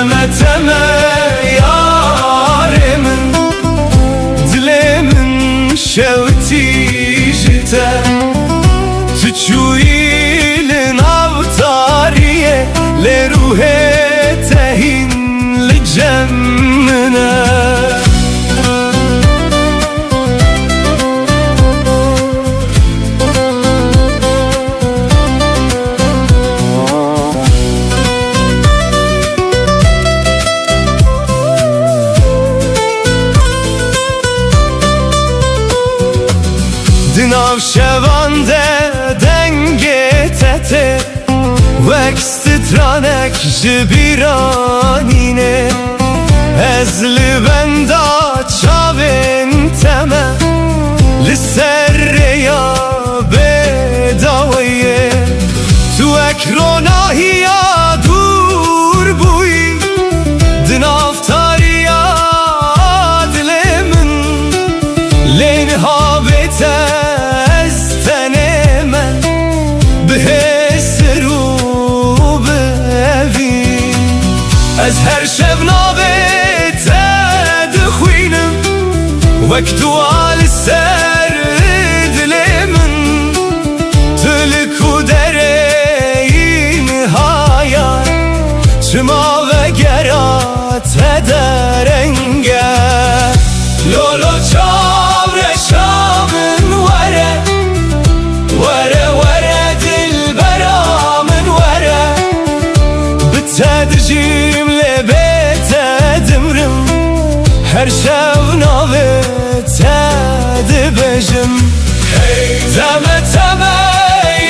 teme teme yarimin, dilemin şevti jite, تچویل ناوتاریه لروح تهین لجمنه دناو شوانده دنگه تته وکسترانک جبیرانینه ازل بندا چاوین تمه لسر یا بداویه تو اکروناهی یا دور بوی دناو تاریا دلمن لینها بیته از هر شب نابت دخوینم وقت وال سر دل من تلک و درین هایا چما و گرات درنگه لولو چاور شامن وره وره وره دل برامن وره بتدجیم هر شب ناوه تد بجم هی تمه تمه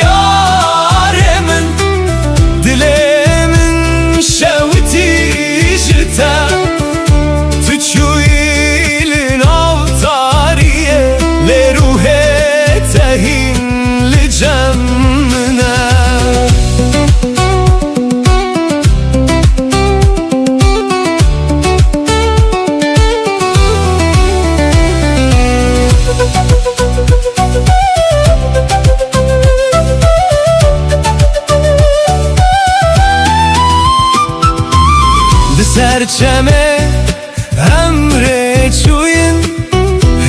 یارمن دلمن شوتی جتا تچویل ناوتاریه لروح تهین لجمنه سرچمه امره چوین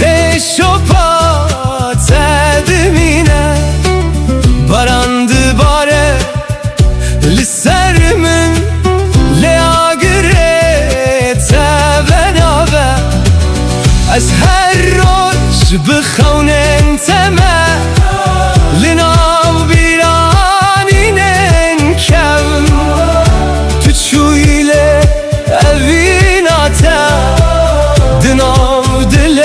هشوپا تدمینه باراند باره لسر من لیاگره تبناوه از هر روز بخونن تمه لناو بیرانینن کم تو چویله اویناتا دناو دل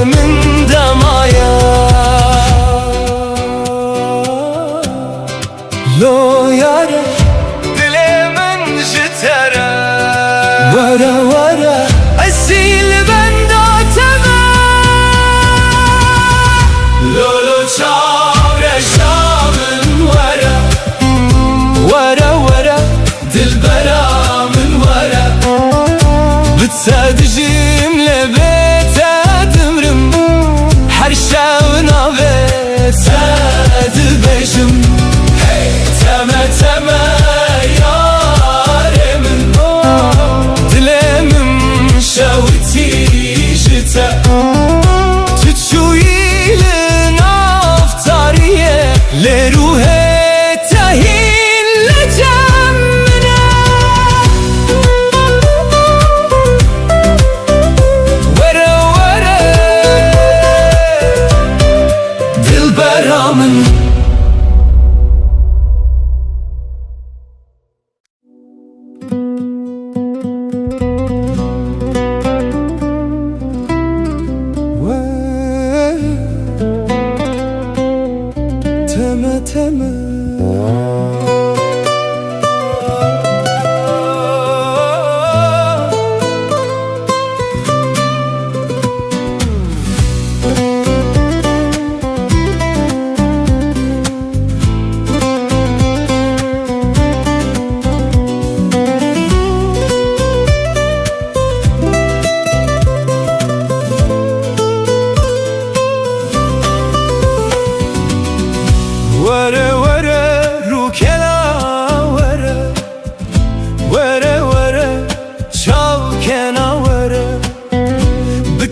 من دمایا لو یاره دل من جتره ورا ورا اصیل بنداتمه لولو چاور شامن ورا ورا ورا دل برامن ورا بتسادجیم لبیت دمرم هر شب نابت بجم هی تمه تمه یارمن دلمم شوتی جتا تچویل نافتاریه لروح تهین لجمنه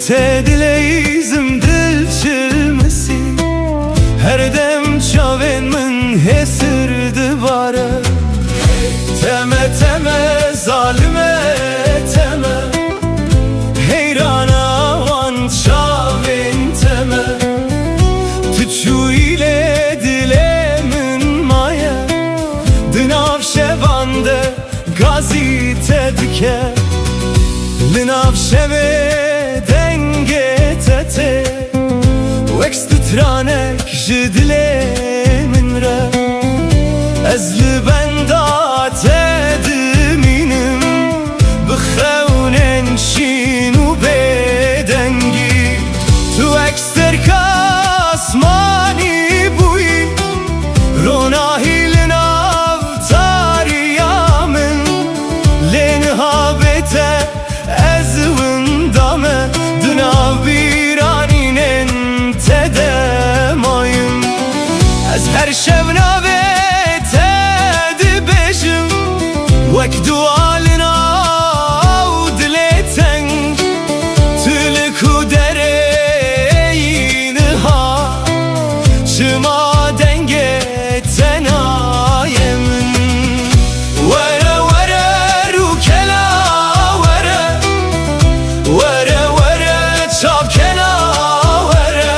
Bite dileyizim dil çilmesi her dem çaven min hesirdi bare Teme teme zalime teme heyrana van çaven teme Tüçü ile dilemin maya Dınav şevande gazite dike Linav şeve denge tete Wekst tranek jidle min re Ezli benda tedminim Bixewnen şinu bedengi Tu ekster kasmani buyi Ronahi linav tariyamin Lenhabete ezvin dame Dınav biraninen tedemayım Ez her şevnave tedi beşim Vek dualina u dileten Tülku dereyini ha Çıma denge tenayemin Vere vere rukela vere Vere vere çapkena vere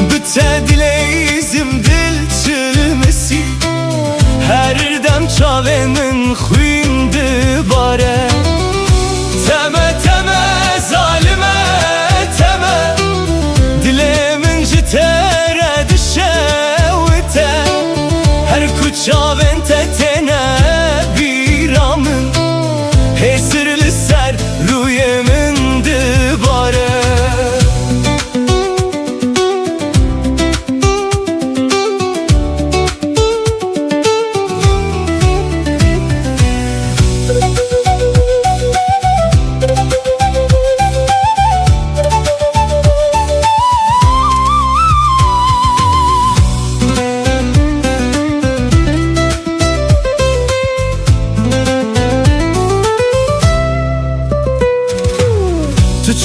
Bite dileyizim dil çilmesi her dem çavenin xuyndi bare Teme teme zalime teme Dilemin jitere düşevite Her kuçaven tetene biramın Hesirli ser rüyemin dibare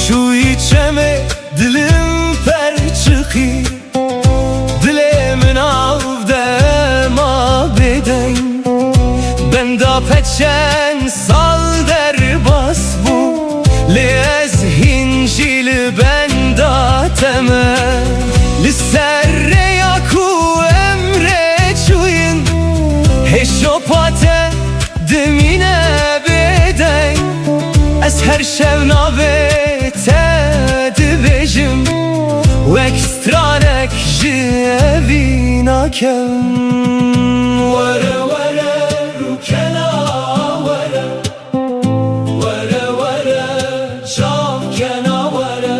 Tu içeme dilim per çıkı Dilemin avde ma beden Benda peçen sal der bas bu Lez hincili benda teme Lisserre yaku emre çuyun Heşopate demine beden Ez her şevnave tedibejim Vekstranek jevinakem Vere vere rukena vere Vere vere çavkena vere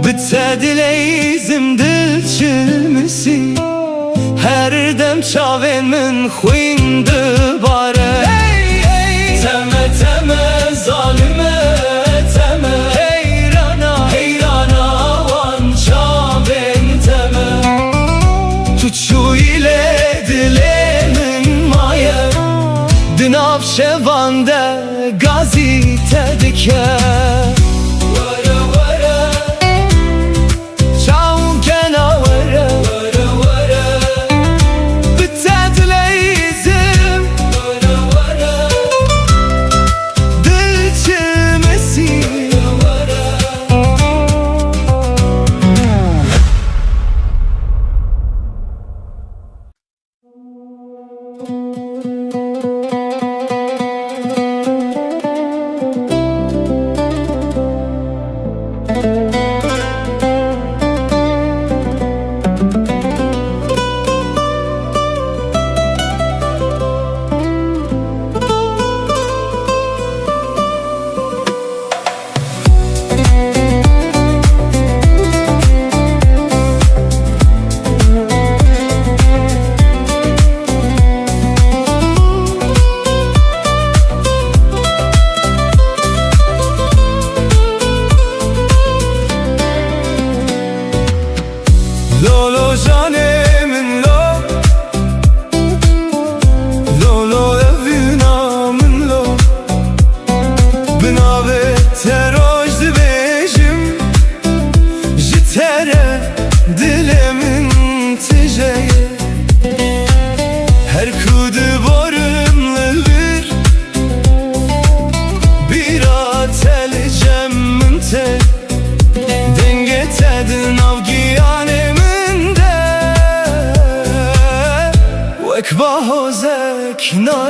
Bite dileyizim dil çilmesi her dem çaven min xuyndi bare Teme teme zalime teme Heyrana heyrana van çaven teme Tuçu ile dilemin maya Dınav şevande gazite dike Vere vere çavkena vere Vere vere Bite dileyizim Vere vere dil çilmesi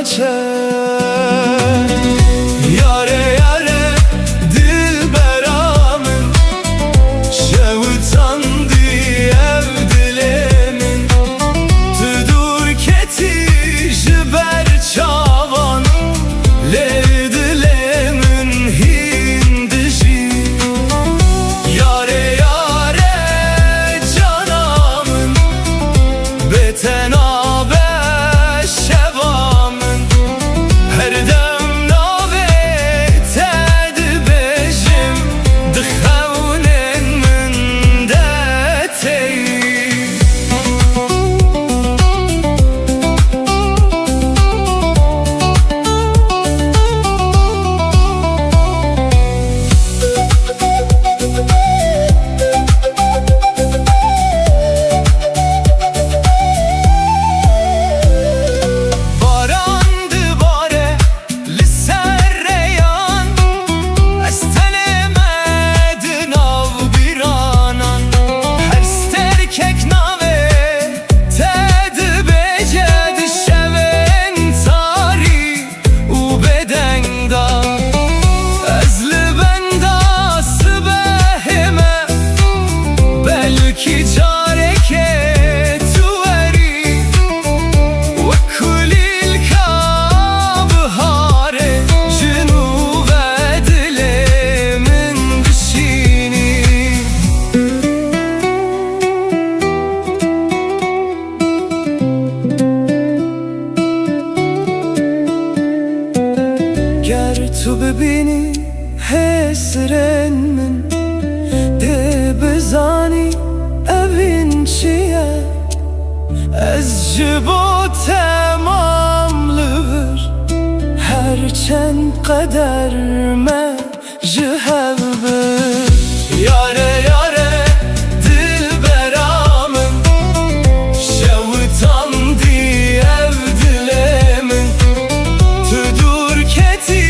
naçer. Yare yare dilberamın, şevutandı ev dilemin. Tüdur keti jiber çavan, lev dilemin hindişi. Yare yare canamın, beten abe şevamın. Her dem nave ted bejim, dixevnen min detey. Barandı bare li serreyan, ez telemedin av biranan. Her sterkek nave ted beced şeven tari u bedengda. Ez li benda sibehime, belki careke tu veri. Ve kulil kabhare jinuve dilemin dişini. Ger tu bibini hesren min, de bizani evin çiye. Ez ji bo temamlıvır, her çend qeder me ji hev bir. Yare yare dilberamın, şevutandı ev dilemin. Tüdur keti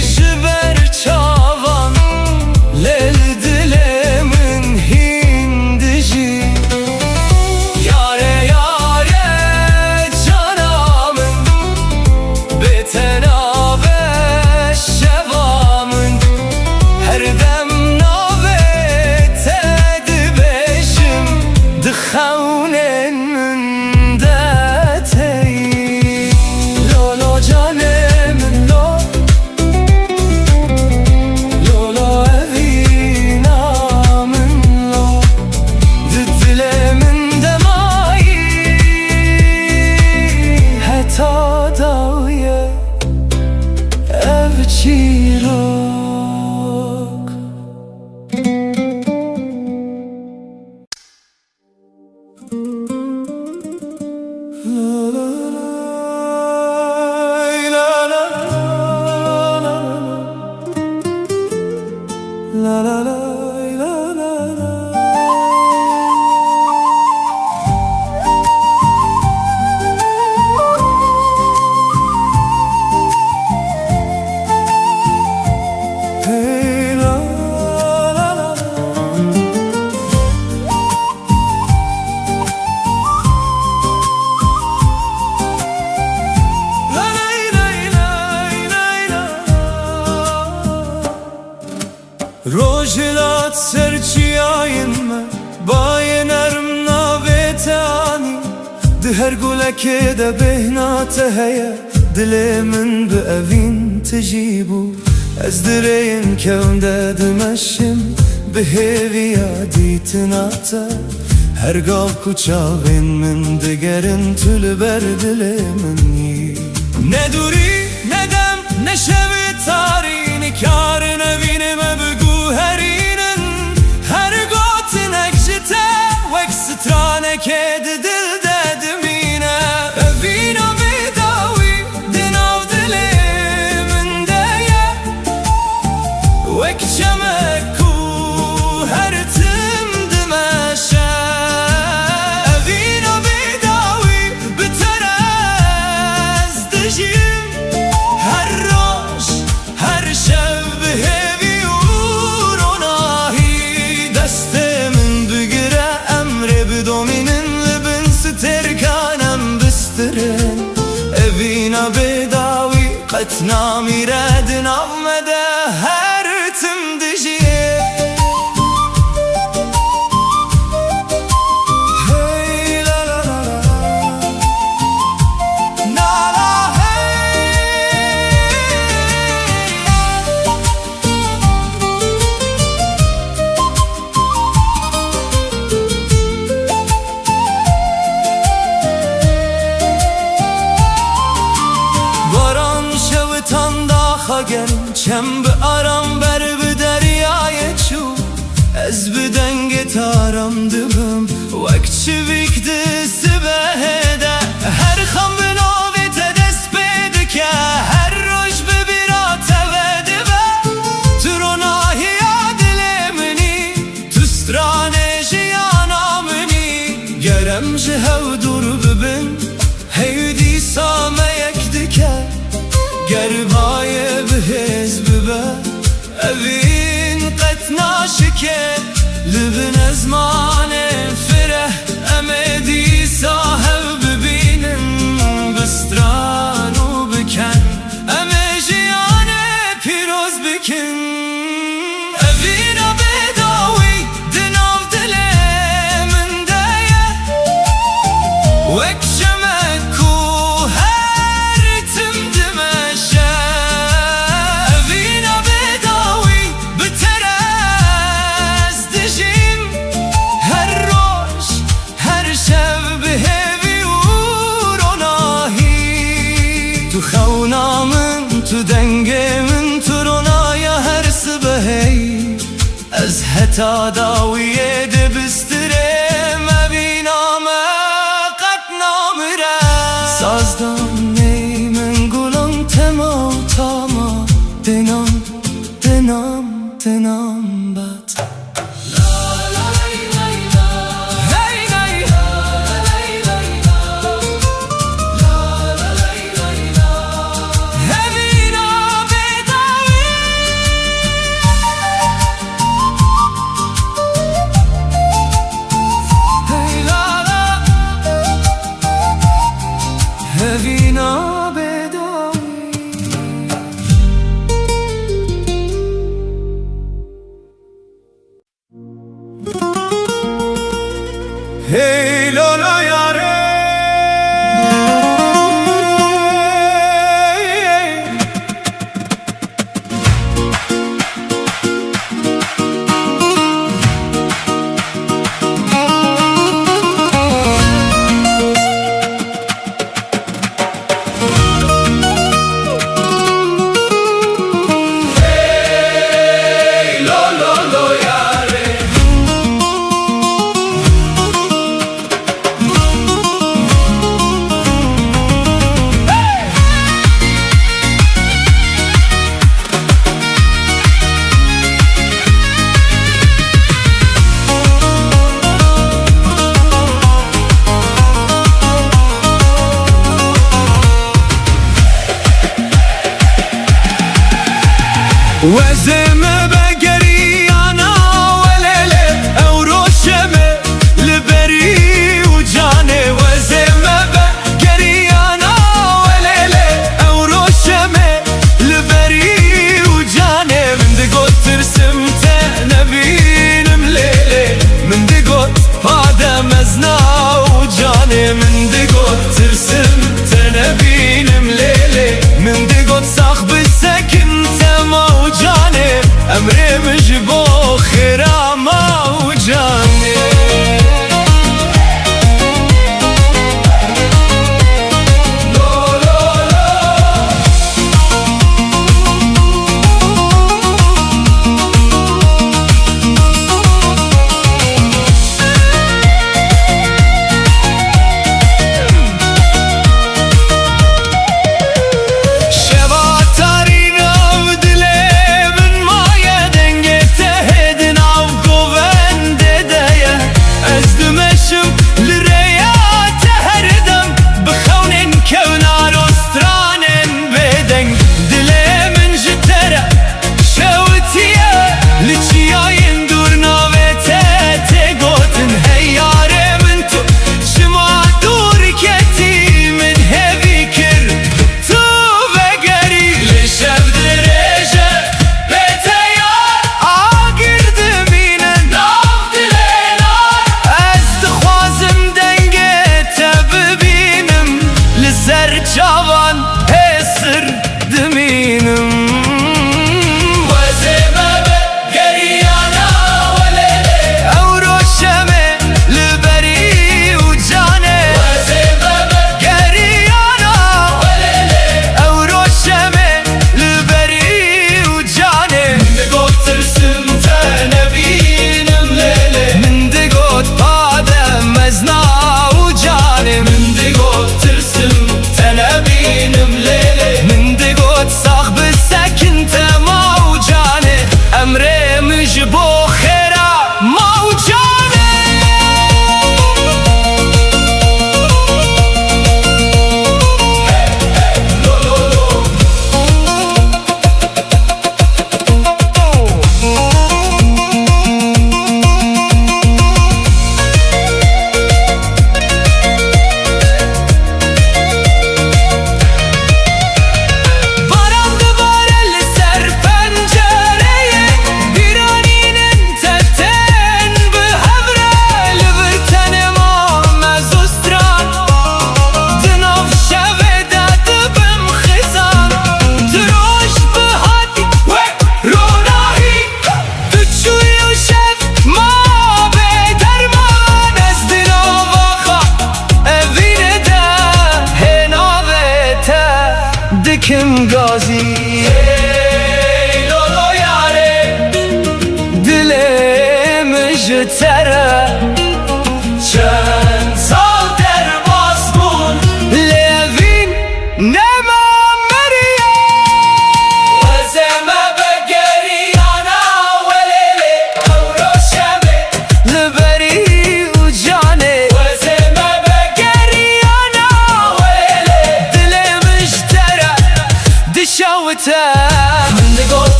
jiber çavan, lel dilemin hindişi. Yare yare canamın, beten abe şevamın. Her dem nave ted bejim, dixevnen min detey. Lo lo canemin lo, lo lo evinamın lo. Dilemin demayi heta dawiye ev çîrok. La la la la la la. Hey la la la. La la la la la la. Rojilat serçiyayın me, bayenerm navetani. Di her guleke de behnate heye, dilemin bi evin tecibu. Ez direyin kevnde dimeşim, bi heviya ditinata. Her gal kuçavin min digerin tülber dilemin yi. Ne duri ne dem ne şevi tari, nikarın evinime bügü herinin. Her gotin ekşite vek strane kedi dil dedimine. Evina bedavi dinav dilimin deye, vek çemeku her tim dimeşe. Evina bedavi biterez dijim, her roş نامیره دنامده هر تم دجیه چم به آرام بر به دریای چو از به دنگ تارم دبم وقت چویک دست بهده هر خم به نوی تدست بده که هر روش ببیرات وده به تو رو ناهی دل منی تو ستران جیانا منی گرم جهو دور ببین هیدی سامه یک دکه گربای به حزب به اوین قط ناشکه لبن ازمان فره امدی صاحب ببینن بسترانو بکن امجیان پیروز بکن اوین بداوی دناف دل من دایه وک شمکو تو دنگ من تو رونایا هر سبهی از حتا داویه دبستره مبینام قد نامره سازدان نی من گلم تما تاما دنام دنام دنام بات Hey Lola yare وزم بقري أنا وليلة أو روشمة لبري وجاني وزم بقري أنا وليلة أو روشمة لبري وجاني من دقوت ترسمت نبين مليلة من دقوت هذا مزنا وجاني من دقوت ترسمت نبين مليلة من دقوت صاحب السكن موجاني أمري مجبو خيرا موجاني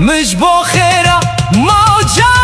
مش بو خيرة موجانه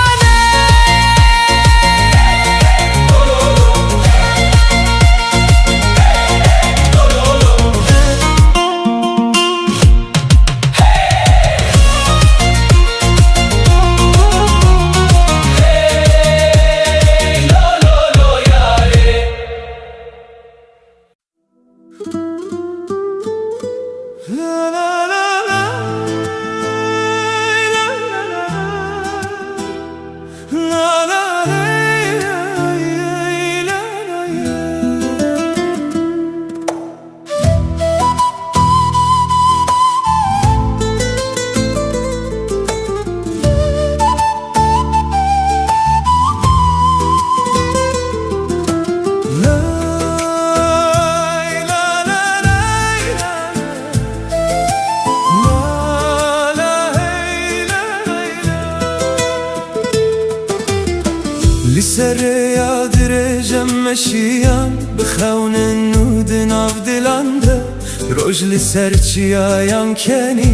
لسريا درجم مشيان بخون النود ناف دلانده روج سرچیا yan keni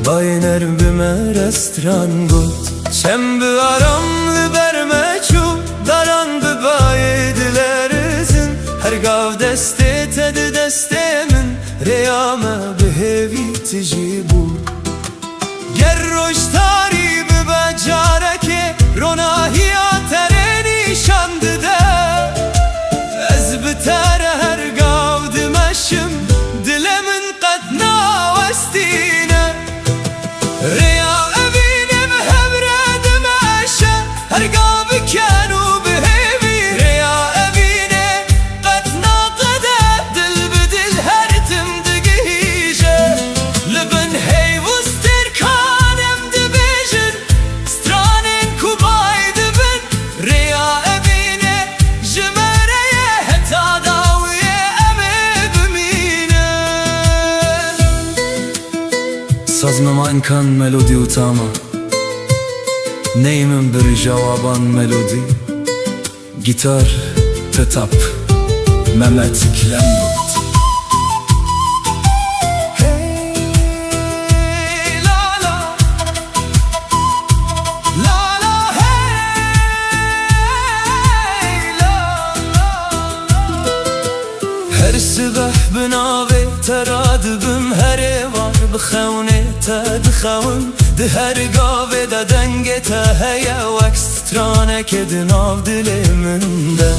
باینر بمر استران گوت چم بیارم لبرمه چو داران ببایدلرزن هر گاو دسته تد دسته من ریامه بهوی تجیبو گر روش تاری ببجارکه روناهی شانdı da ez biter her gavdimeşim dilemin qadna westine riya evinim hevredim aşa her gavi kanu behevi riya evine qadna qada dil bidil her timdigije libin hey wustir kanem dibijin stranin kubay dibin riya Sazmama imkan melodi utama Neyimin bir cevaban melodi Gitar, tetap, Mehmet Kilembu Her sabah binavi teradibim her var bخونه تدخون ده هر گاوه ده دنگ ته هیا وکس ترانه که دناو دل من ده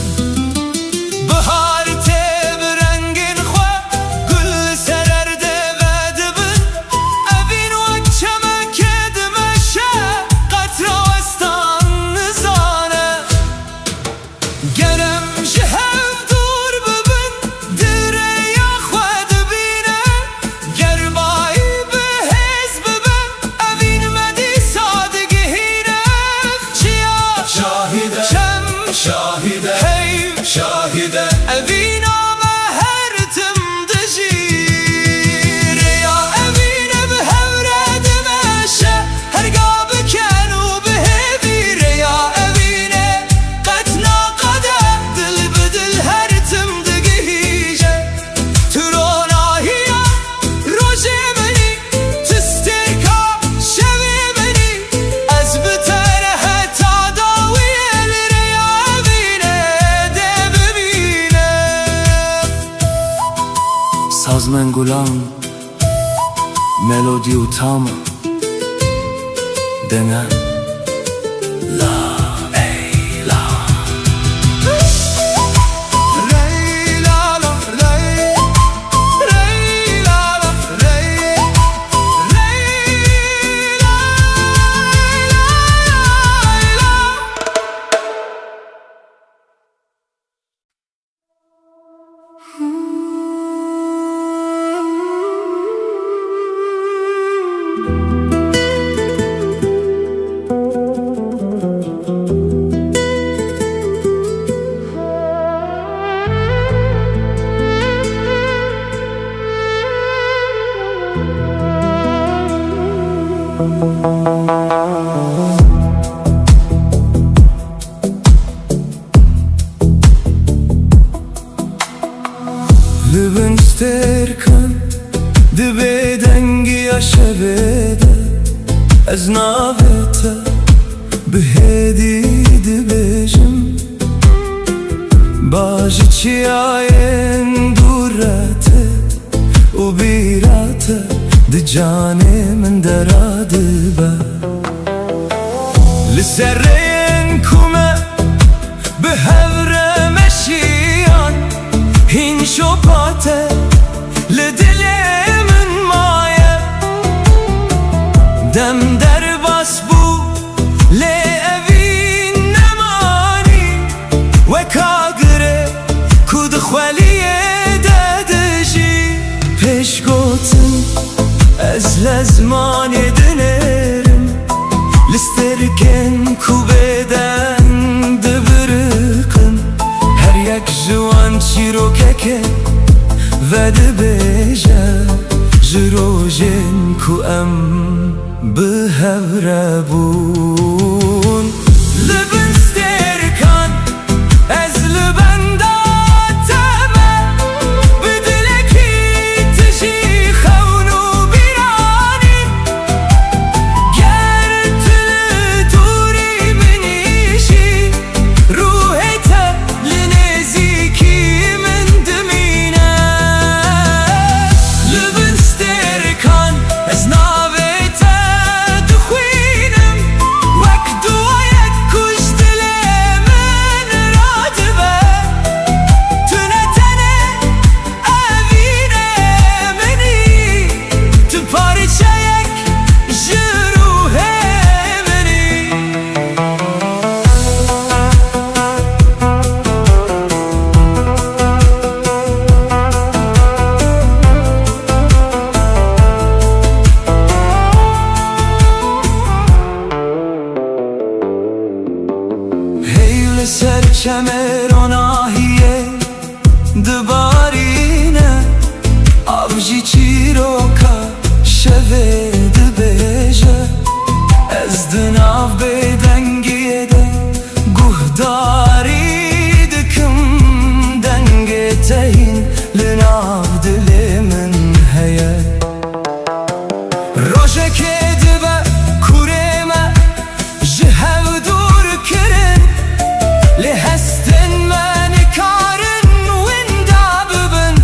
بهار ته برنگین خواه گل سرر ده غدبن اوین وک چمک دمشه قطر آستان نزانه گرم جهو دور ببن دره یا خواه دبینه گربای شاهده hey şahide evina mehertim dejir ya evine behevredim eşe her gabi kenu behevir ya evine qatna qada dil bidil her timdigije turonahiya rojemeni tistirka şevimeni az bitere heta Sazmen gulam melodi utama Dene La ey la Rey la la rey Rey la la rey Rey la Lübün sterkan Dibe dengi yaşa bede Ez هدي دبجم باجي چیاین دوراته و بیراته دجاني من دراد با لسرين كوما بهور مشيان هين شوباته لدلي من مايه دم در باس بو لأبين نماني وكاغره كود خوليه دادجي پیش گوتن از لزمان دنرم لسترکن کو بدن دبرقن هر یک جوان چیروکه و دبیجه جروجن کو ام بهور بون لبن سترکن از لبن داتمه بدلکی تجی خونو بیرانی گرتل دوری منیشی روحیت لنزیکی من دمینه لبن سترکن از ناویت دخوینم وک دوایت کشت من رادبه تنتنه اوینه منی تو پارچه یک جروه منی هیل سر چمر ناهیه دبارینه آبجی چیروکا شوه دبیجه از دناو بدنگیه ده گهداری دکم دنگه تهین لناو دل من هیه روشه که دبه کورمه جهو دور کرن لهستن من کارن ویندا ببن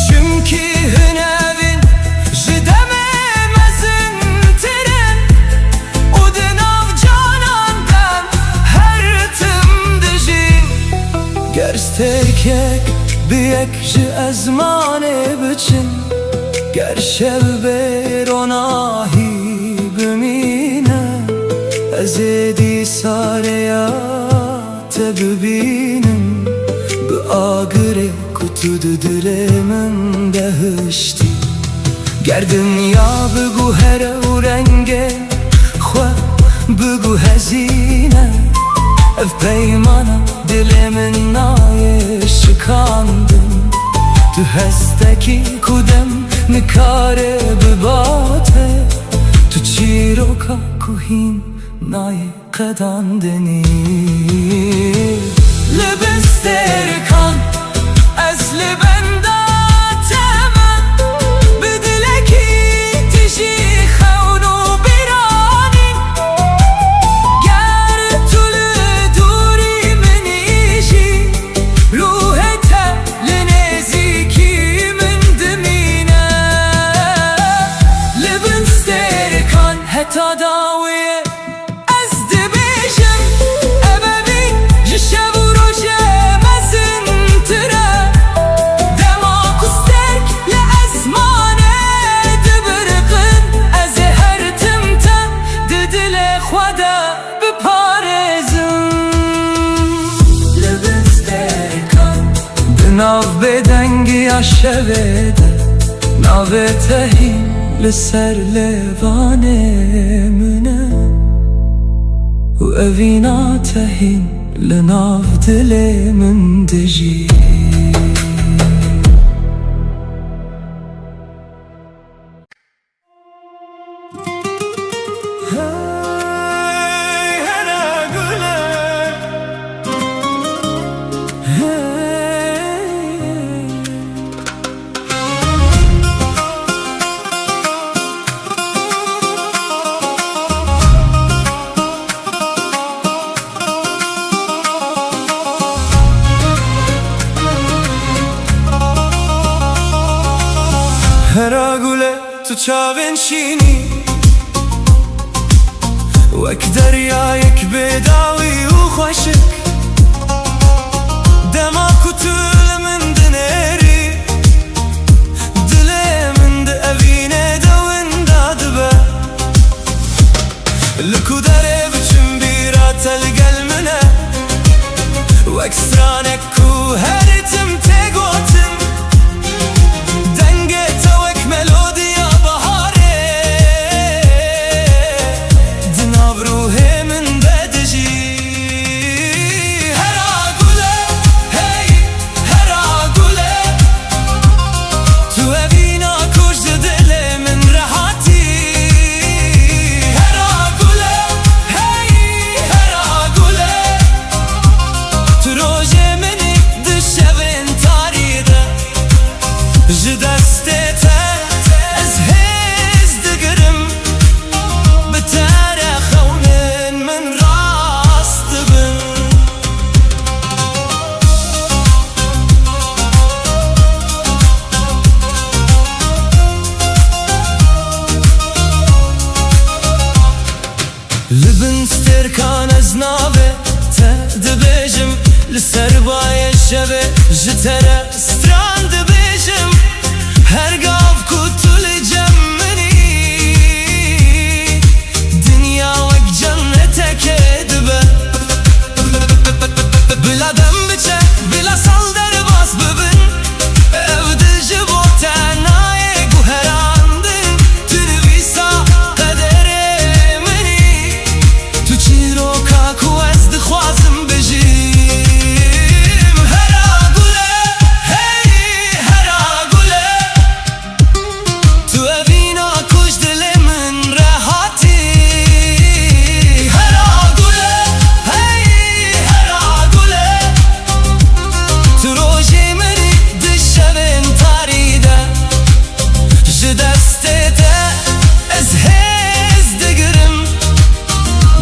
چمکی هنوین جدمه مزن ترن و دناو جانان دم هر تم دجین گرسترکک بیک جه ازمانه بچن گر شب بروناهی بمینه از دی ساریات ببینم به آگره کتود دل من دهشتی گر دنیا بگو هر و رنگه خواه بگو هزینه اف پیمانا دل من نای شکاندم تو هستکی کدم نکاره بباته تو چیروکا کوهین نای قداندنی لبن سترکان از لبن داتمه بدلکی تجی خونو بیرانی گر طول دوری منیشی روحت لنزیکی من دمینه لبن سترکان حتی داویه از دبیجم اببی جشو روشه مزن تره دماغ سترک لازمانه دبرقن از هر تمتم ددل خدا بپارزم لبن سترکان دناو بدنگی عشوه ده ناوه تهی لسر لوانه منه و اوینا تهین لناو دل من دجی هرا گوله تو چاوین شینی وەک دەریایەک بێداوی و خۆشک دەما کوتول من دنێری دلێ من دەڤینێ دەوندا دبە لکو دەرێ بچم بیراتە لەگەل منە وەک سترانێک و هەرتم تێگۆتم دەنگێتە وەک مەلۆدیا بەهارێ دناو ڕوحێ من بەدژی هەرا گولێ هەی هەرا گولێ تو ئەڤینا کوژدە دلێ من ڕەهاتی هەرا گولێ هەی هەرا گولێ تو ڕۆژێ منی دشەڤێن تاریدە ji destê te ez hêz digirim bi tere xewnên min rast dibin li bin stêrkan ez navê te dibêjim li ser bayê şevê ji tere stran dibêjim her gav ku tu li cem minî dinya wek cenneteke dibe bila dem biçe bila sal derbas bibin ev ji bo te nayê guherandin tu nivîsa qederê minî tu çîroka ku ez dixwazim bijîm hera gule hey hera gule tu evîna kuj dilê min rehatî hera gule hey hera gule tu rojê minî di şevên tarî de ji destê te ez hêz digirim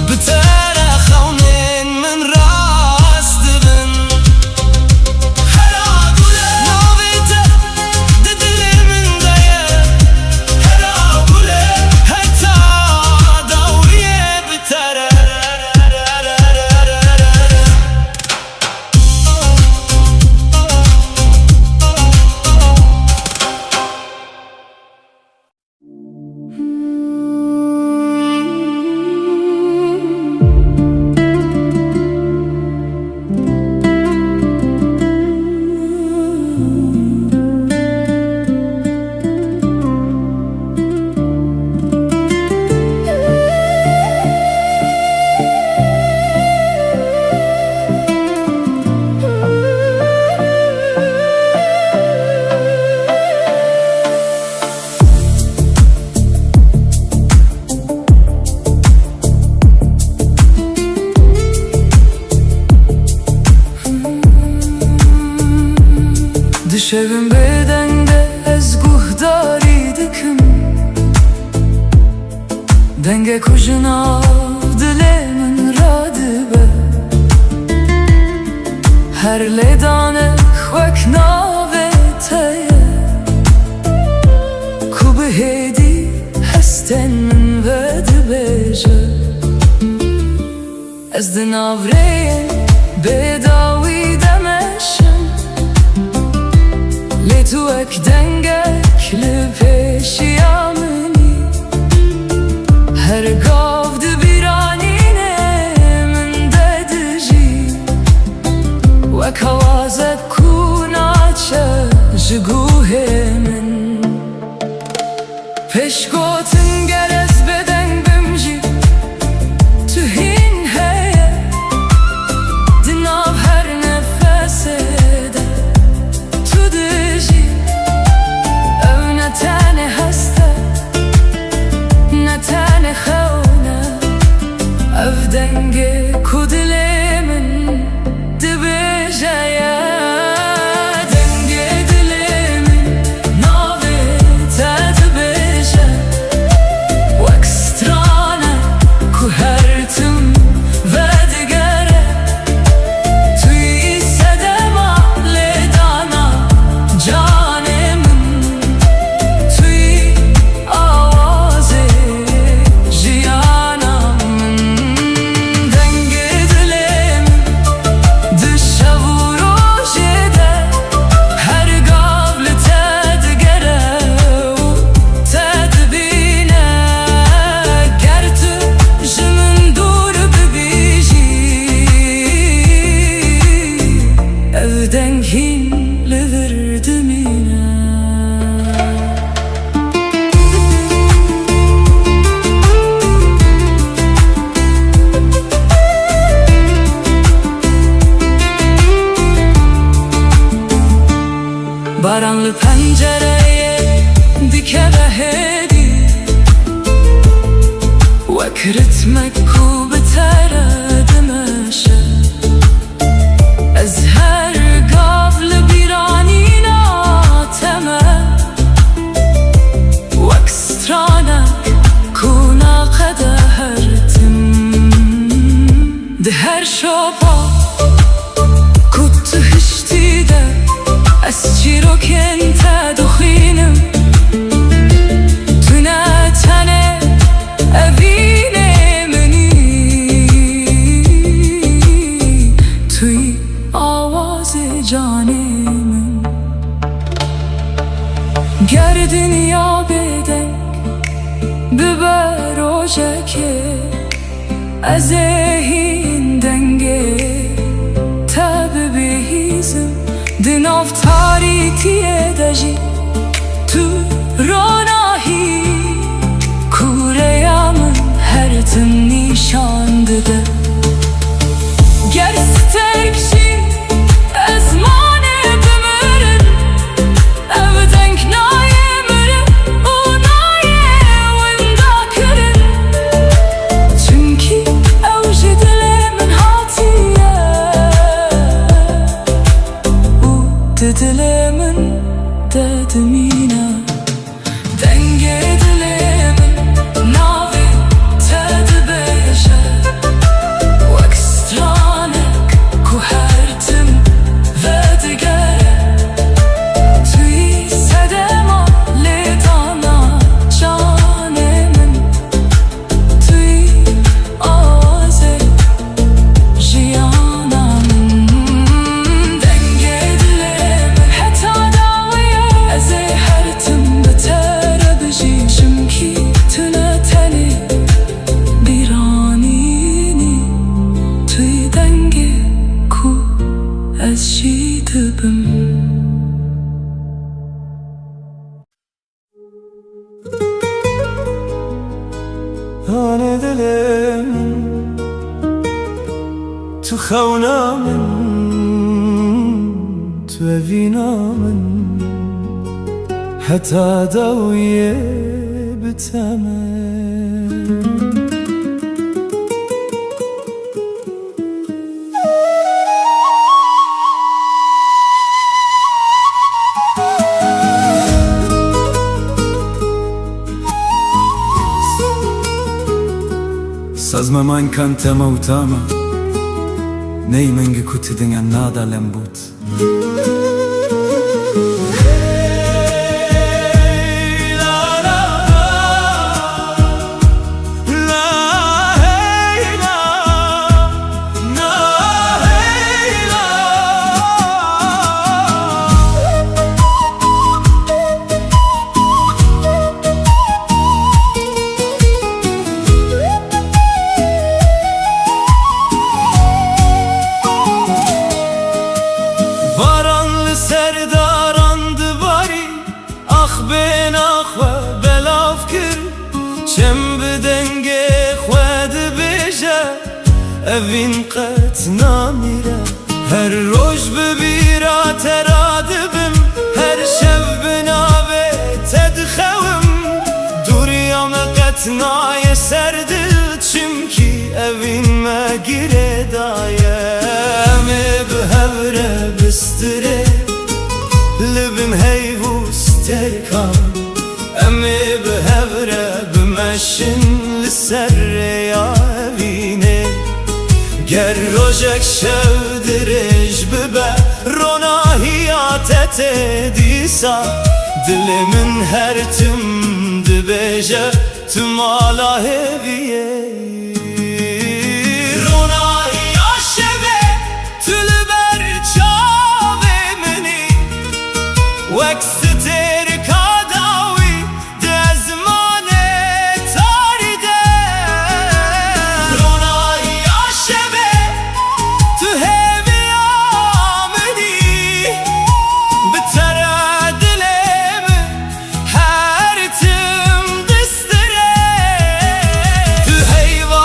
bi tere xewnên min rast dibin hera gule navê te di dilê min de ye hera gule heta dawiyê bi tere Dişevim bedende ez guhdarî dikim denge kujinav dilê min radibe her lêdanek wek navê te ye ku bi hêdî hestên min vedibêje ez di nav rêyên bêdawî demeşim lê tu wek dengek li pêşiya minî her gav di bîranînê min de dijî wek hewazek ku naçe ji guhê min pêşgotin gel ez bedeng bim jî tu hîn heye di nav her nefesê de tu dijî ev ne tenê hest e ne tenê xewne ev dengê ku dilê min dibêje ye dengê dilê min navê te dibêje wek strane ku her tim vedigere tu yî sedema lêdana canê min tu Karanlık pencereye dike behedi Vekritmek ku betere demeşe Ez her gavlı biranina teme Vek stranek kuna kadehertim De her şopa kuttu hişti de Ez çiroken te duxinim Tüne tene evine meni Tüy avazı canimin Ger dünya bedek biber ojeke Ez ehin denge tabi bihizim Dinav taritiye deji tu ronahi Kureyamın her tim nişandı de Ger sterkşi ezmane bümürün Evdenk naye mürün unaye venda kırın Çünkü evji dilemin hatiye Dilemin dedim yine Denge dilemin navi tedi beşe Vek stranek ku hertim ve digere Tüy sedema letana canemin Tüy aze jiyanamın Denge dilemin heta davaya Eze hertim betere biji Çünkü tüne teni biranini Tüy denge ku ez jidibim Hane dilim tu xewna min Tu evîna min Heta dawiye biteme Sazma man kanta mautama Nei mengi kutidinga nada lembut Serdarandı bari Ah ben ah ve belaf kir Çem bedenge xwedi beje Evin qet namire Her roj bibira teradibim Her şev binave tedxevim Duriyame qet naye serdil Çimki evin me gire daye Eme bihevre bistire Libim heyvus terkan Emi bihevre bimeşin Lisserre ya evine Ger rojek şevdirej bibe Ronahiyat etedisa Dilimin her tüm dibeje Tüm ala heviye Ronahiya şeve Tülber çave meni Vek ster kadawi de zmane taride Ronahiya şeve tu hevi ameni Bitere dilemi her tim distire Tu heyva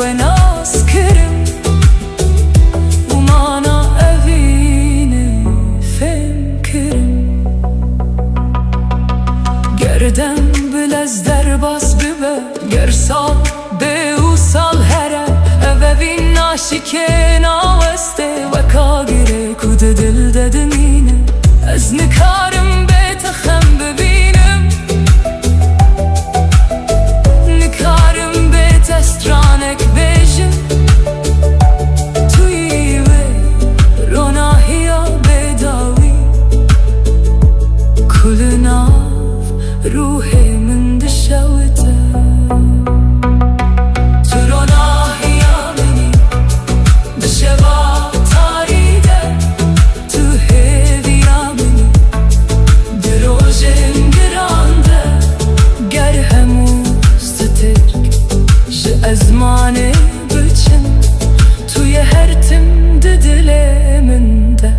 وناس كرم ومانا أفيني فنكرم گردم بلز در باس ببه گرسال بوصل هره اووین ناشکه ناوسته و کاگره کود دل ددمینه از نکارم بتخم ببینم نکارم بتسترانک بیجم توی و روناهیا بداوی کل ناف روح من دشوته تو روناهیا منی دشوا تاریده تو هیویا منی دروژن گرانده گر هموز ترک ج ازمانه بچن توی هر تم دل من ده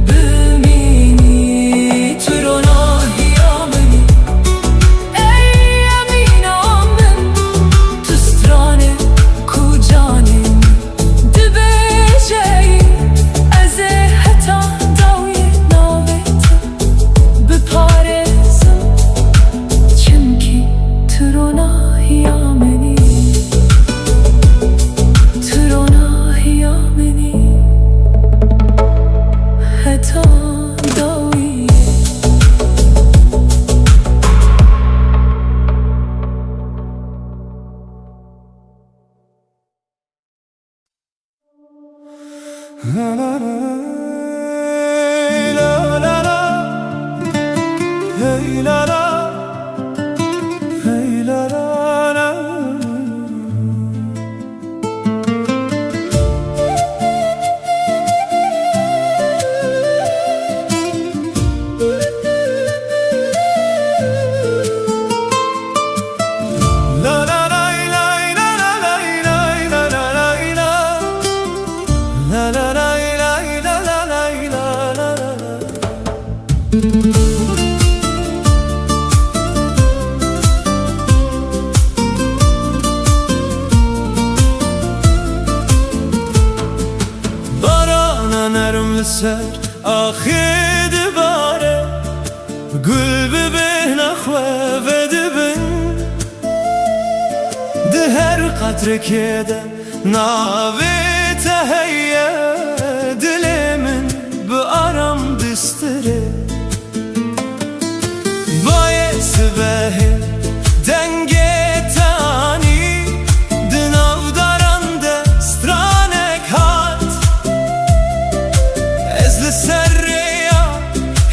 بمینی تو روناهیا منی ای امینام من تو سترانه کو جانم دبجی از حتا داوی ناویت بپارزم چمکی تو روناهیا منی تو روناهیا منی حتا داوی Barana nərm sər axı dibare Gül bibih naxwe ve dibin De her qatre kede navi teheyye Dilimin bu aram distire Baye sibehi denge tani Dinav darande stranek hat Ezli serreya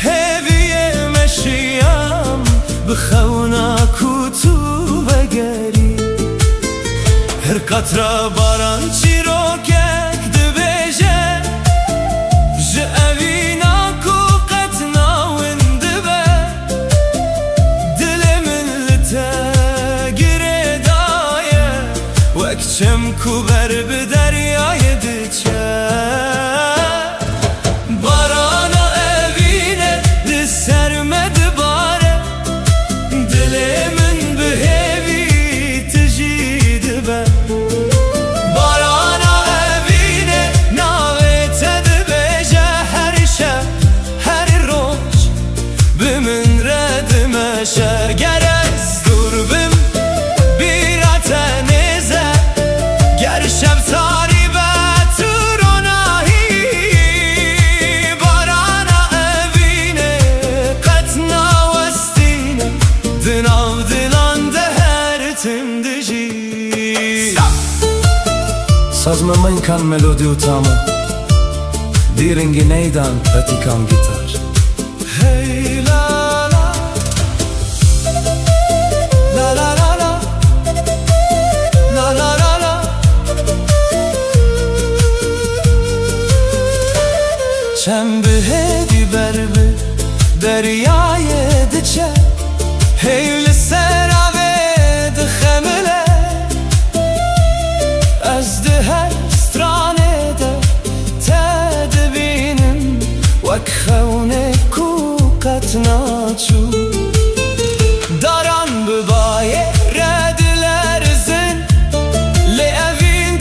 heviye meşiyam Bixevna kutu ve geri Her katra baran çirokek dibêje Ji evîna ku qet nawin dibe Dilê min li te girêdaye Wek çem ku ber bi deryayê diçe Barana evîne li ser me dibare Dilê min bi hêvî tijî dibe Barana evîne navê te dibêje her şev her roj bi min re dimeşe Ger ez dûr bim bîra te nêze Ger şev tarî be tu ronahî Barana evîne qet nawestîne Di nav dilan de her tim dijî Sazma من کن ملودی و تامه دیرنگی نیدان پتیکان گیتار Hey la la La la la la La la la la Çem bi hêdî ber bi deryayê diçe Hey li ser avê dixemile Ez di her stranê de te dibînim Wek xewnek ku qet naçû Daran bi bayê re dilerizin Lê evîn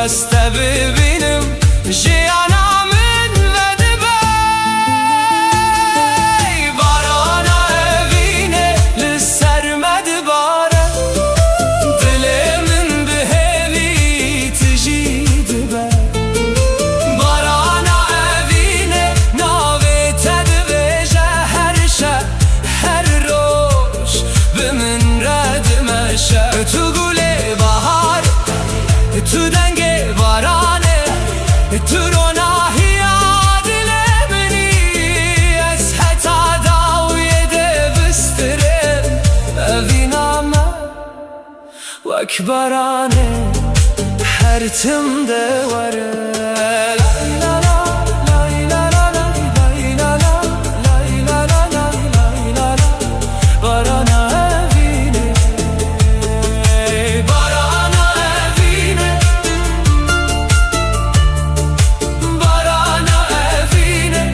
este bibînim jiyana min vedibe barana evîne li ser me dibare dilê min bi hêvî tijî dibe barana evîne navê te dibêje her şev her roj bi min re dimeşe tu gulê bahar tu dengê baranê tu ronahiya dilê minî ez heta dawiyê de bistirim evîna me wek baranê her timde were barana evîne barana evîne barana evîne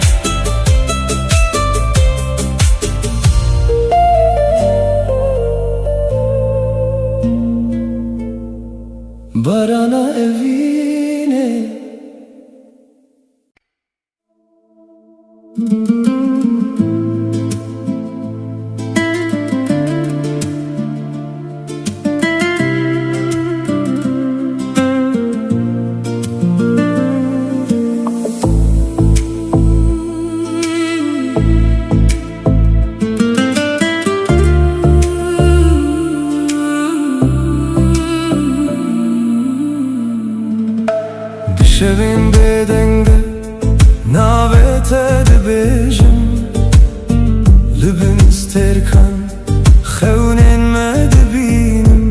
barana evîne Şevin bedenge navê te dibêjim li bin stêrkan xewnên me dibînim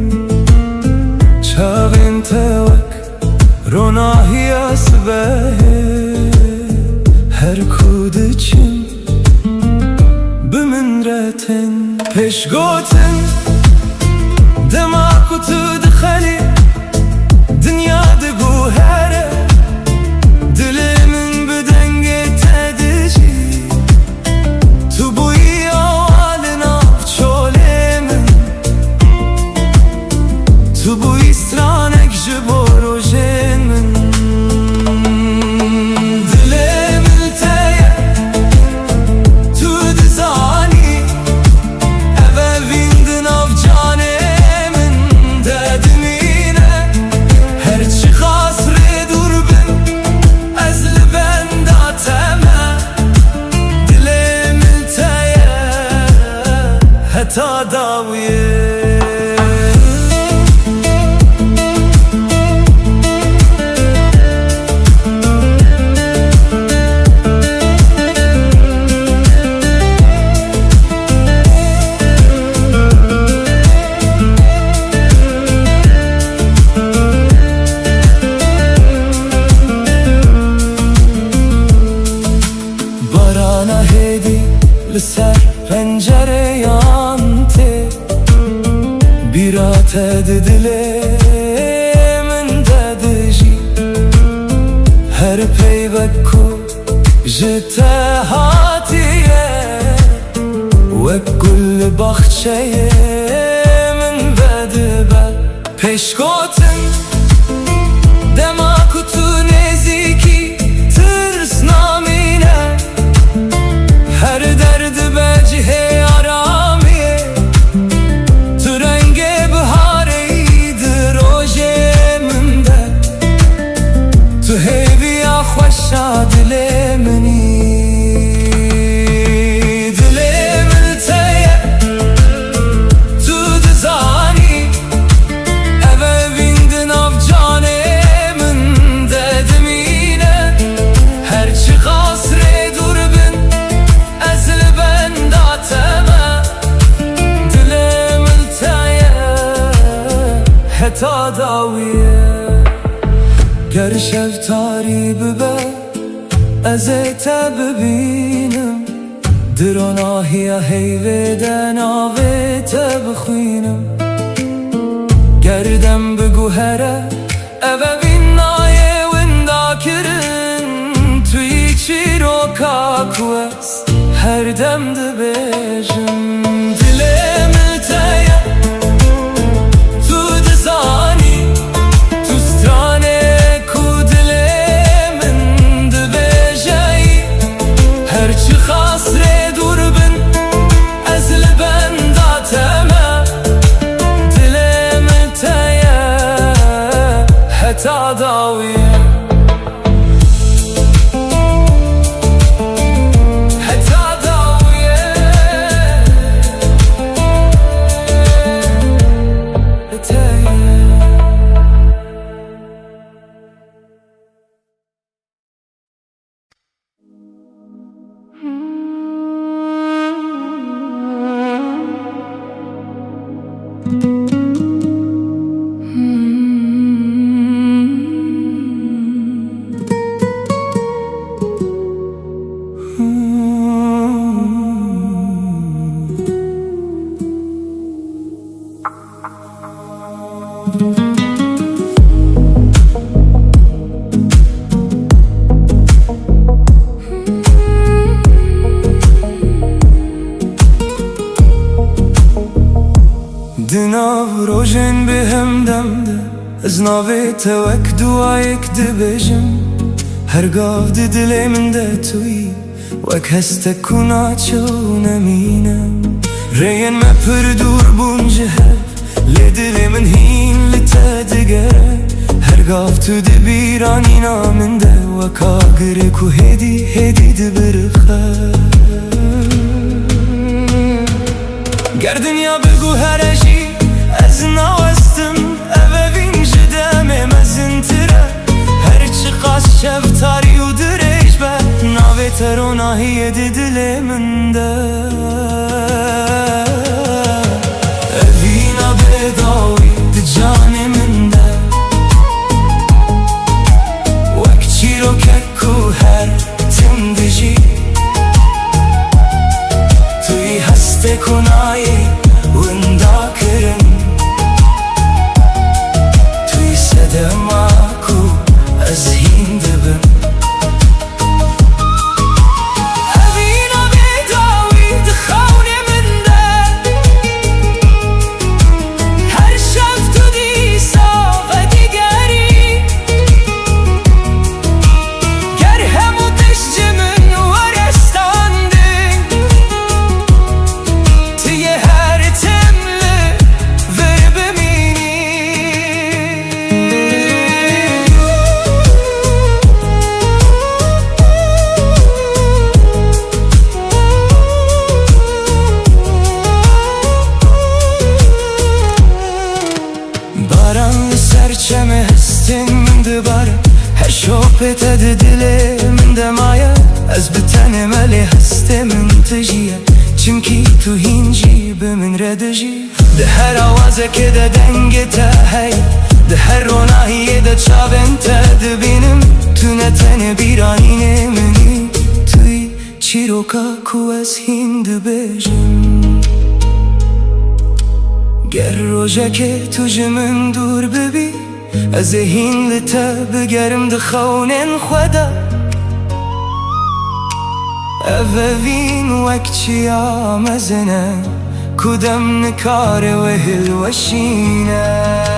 çavên te wek ronahiya sibehê her ku diçim bi min re tên pêşgotin dema ku tu dixelî dinya diguhere dilê min bi dengê te dijî tu bûyî awalê nav çolê min tu bûyî stranek ji bo rojên min dilê min te ye tu dizanî ev evîn di nav canê min de dimîne her çi xas rê dûr bin ez li benda te me dilê min te ye heta dawiyê barana hêdî li ser pencereyan tê bîra te di dilê min de dijî her peywek ku ji te hatiye wek gul li baxçeyê min vedibe pêşgotin dema ku tu nêzîkî tirs namîne her derdi be cihê aramiyê tu rengê biharê di rojê min de tu hêviya xweşa dilê minî dilê min te ye tu dizanî ev evîn di nav canê min de dimîne her çi xas rê dûr bin ez li benda te me dilê min te ye heta dawiyê ger şevtarî bibe ez ê te bibînim di ronahiya heyvê de navê te bixwînim gerdem biguhere ev evîn nayê winda kirin tu yî çîroka ku ez her dem dibêjim dilê min te ye tu dizanî tu stranê حتى داوية حتى داوية دناو روژن به هم دمده از ناوی توک دوایک دبجم هرگاه دل من ده توی وک هست کنا چو نمینم رین ما پر دور بونجه لدل من هین لتدگره هرگاه تو دبیرانی نامن ده وک آگره کو هدی دبرخه گر دنیا بگو هرجی از ناوستم اوه وینج دمم از انتره هرچی قاس شفتاری و دریج به ناوی تروناهی دل من ده اوینا بداوی ده جان من ده وک چی رو ککو هر تم دجی توی هسته کنایی وندا کرن توی صدماکو از هین دبن اوینا بیداوی دخونه من ده هر شب تو دیسا و دیگری گر همو تشجمن ورستاندن توی هر تمله ور ببینی باران سرچمه هستین من دباره هر شوپت دل من دمایه از بتن ملی هسته من تجیه چمکی تو هینجی به من ردجی ده هر آوازه که ده دنگ تا هی ده هر روناهی ده چاون تا دبینم تو نتن بیرانی منی توی چی رو که از هین دبجم گر روژه که تو جمن دور ببی از هین لتا بگرم دخونن خدا اوین وک چیا مزنه کدام نکار و هل وشینه